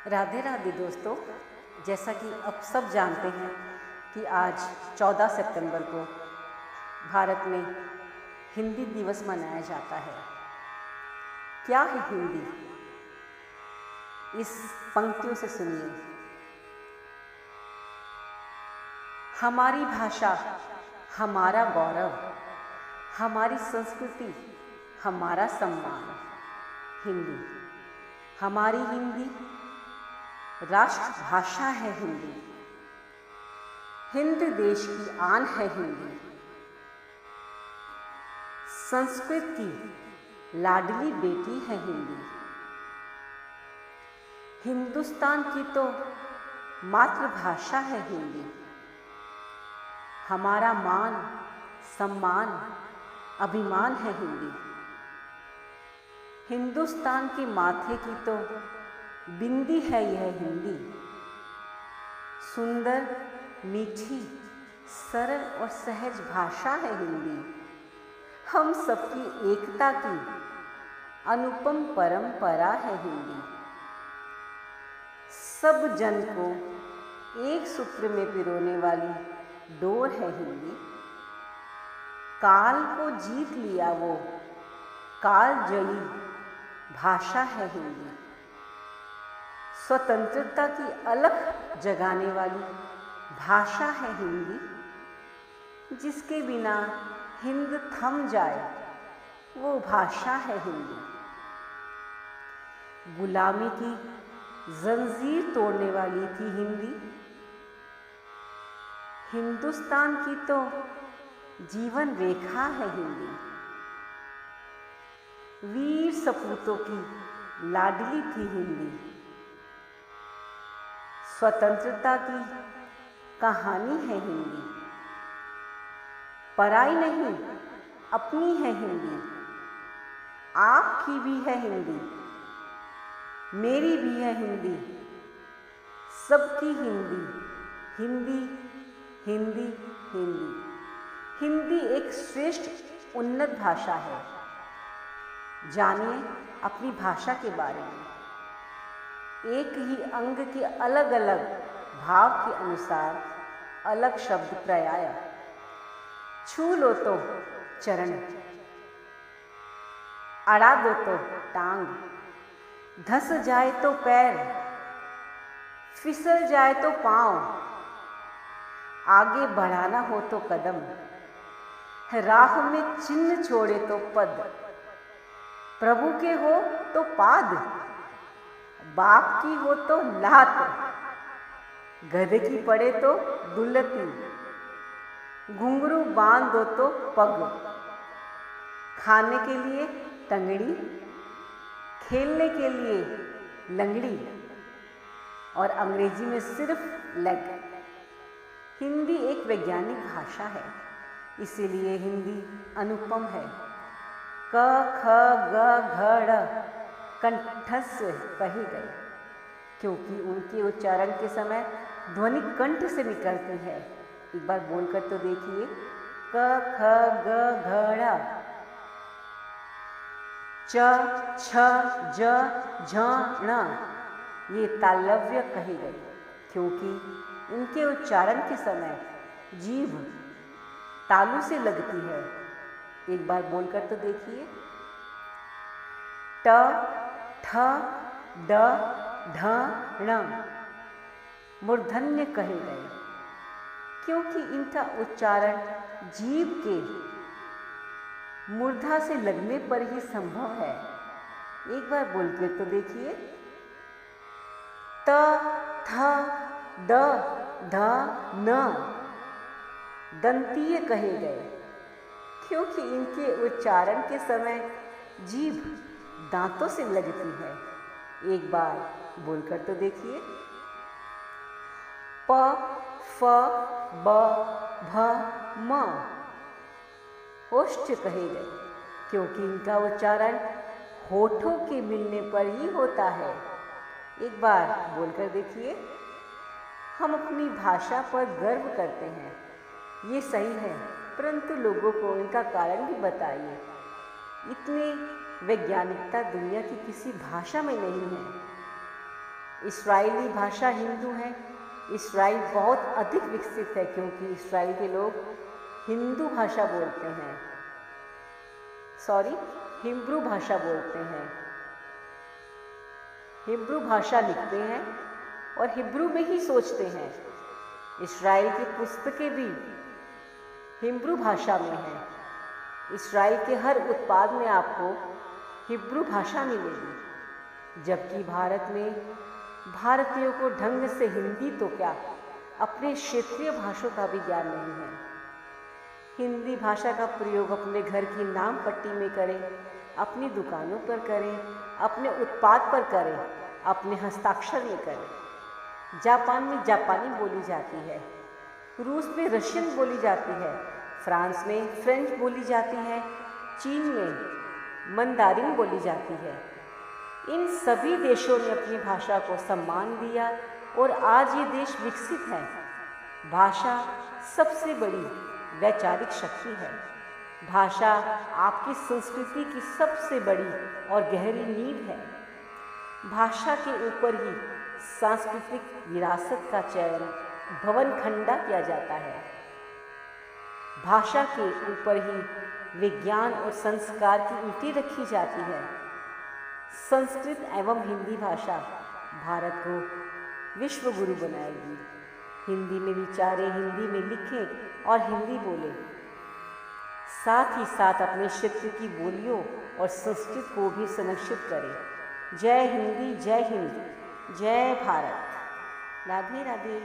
राधे राधे दोस्तों। जैसा कि अब सब जानते हैं कि आज 14 सितंबर को भारत में हिंदी दिवस मनाया जाता है। क्या है हिंदी? इस पंक्तियों से सुनिए। हमारी भाषा हमारा गौरव, हमारी संस्कृति हमारा सम्मान। हिंदी, हमारी हिंदी राष्ट्रभाषा है। हिंदी हिंद देश की आन है। हिंदी संस्कृत की लाडली बेटी है। हिंदी हिंदुस्तान की तो मातृभाषा है। हिंदी हमारा मान सम्मान अभिमान है। हिंदी हिंदुस्तान के माथे की तो बिंदी है। यह हिंदी सुंदर मीठी सरल और सहज भाषा है। हिंदी हम सबकी एकता की अनुपम परंपरा है। हिंदी सब जन को एक सूत्र में पिरोने वाली डोर है। हिंदी काल को जीत लिया वो काल जयी भाषा है। हिंदी स्वतंत्रता की अलख जगाने वाली भाषा है। हिंदी जिसके बिना हिंद थम जाए वो भाषा है। हिंदी गुलामी की जंजीर तोड़ने वाली थी। हिंदी हिंदुस्तान की तो जीवन रेखा है। हिंदी वीर सपूतों की लाडली थी। हिंदी स्वतंत्रता की कहानी है। हिंदी पराई नहीं अपनी है। हिंदी आपकी भी है। हिंदी मेरी भी है। हिंदी सबकी हिंदी हिंदी हिंदी हिंदी हिंदी एक श्रेष्ठ उन्नत भाषा है। जानिए अपनी भाषा के बारे में। एक ही अंग के अलग अलग भाव के अनुसार अलग शब्द पर्याय। छू लो तो चरण, अड़ा दो तो टांग, धस जाए तो पैर, फिसल जाए तो पांव, आगे बढ़ाना हो तो कदम, राह में चिन्ह छोड़े तो पद, प्रभु के हो तो पाद, बाप की हो तो लात, गधे की पड़े तो दुलती, घुंघरू बांध दो तो पग, खाने के लिए टंगड़ी, खेलने के लिए लंगड़ी और अंग्रेजी में सिर्फ लेग। हिंदी एक वैज्ञानिक भाषा है, इसीलिए हिंदी अनुपम है। क ख ग घ ड़ कंठस्थ कहे गए क्योंकि उनके उच्चारण के समय ध्वनि कंठ से निकलती है। एक बार बोलकर तो देखिए। क ख ग घ ड़ च छ ज झ ण ये तालव्य कहे गए क्योंकि इनके उच्चारण के समय जीभ तालु से लगती है। एक बार बोलकर तो देखिए। ट ठ ड ढ ण मूर्धन्य कहे गए क्योंकि इनका उच्चारण जीभ के मूर्धा से लगने पर ही संभव है। एक बार बोलकर तो देखिए। त थ द ध न दंतीय कहे गए क्योंकि इनके उच्चारण के समय जीभ दांतों से लगती है। एक बार बोलकर तो देखिए। प फ ब भ म ओष्ठ कहे गए क्योंकि इनका उच्चारण होठों के मिलने पर ही होता है। एक बार बोलकर देखिए। हम अपनी भाषा पर गर्व करते हैं, ये सही है, परंतु लोगों को इनका कारण भी बताइए। इतनी वैज्ञानिकता दुनिया की किसी भाषा में नहीं है। इस्राएली भाषा हिंदू है। इस्राइल बहुत अधिक विकसित है क्योंकि इस्राइल के लोग हिंदू भाषा बोलते हैं, हिब्रू भाषा बोलते हैं, हिब्रू भाषा लिखते हैं और हिब्रू में ही सोचते हैं। इस्राइल की पुस्तकें भी हिब्रू भाषा में हैं। इस्राइल के हर उत्पाद में आपको हिब्रू भाषा मिलेगी, जबकि भारत में भारतीयों को ढंग से हिंदी तो क्या अपने क्षेत्रीय भाषाओं का भी ज्ञान नहीं है। हिंदी भाषा का प्रयोग अपने घर की नाम पट्टी में करें, अपनी दुकानों पर करें, अपने उत्पाद पर करें, अपने हस्ताक्षर में करें। जापान में जापानी बोली जाती है, रूस में रशियन बोली जाती है, फ्रांस में फ्रेंच बोली जाती है, चीन में मंदारिन बोली जाती है। इन सभी देशों ने अपनी भाषा को सम्मान दिया और आज ये देश विकसित है। भाषा सबसे बड़ी वैचारिक शक्ति है। भाषा आपकी संस्कृति की सबसे बड़ी और गहरी नींव है। भाषा के ऊपर ही सांस्कृतिक विरासत का चयन भवन खंडा किया जाता है। भाषा के ऊपर ही विज्ञान और संस्कार की ईंटें रखी जाती है। संस्कृत एवं हिंदी भाषा भारत को विश्व गुरु बनाएगी। हिंदी में विचारें, हिंदी में लिखें और हिंदी बोलें। साथ ही साथ अपने क्षेत्र की बोलियों और संस्कृत को भी संरक्षित करें। जय हिंदी, जय हिंद, जय भारत। राधे राधे।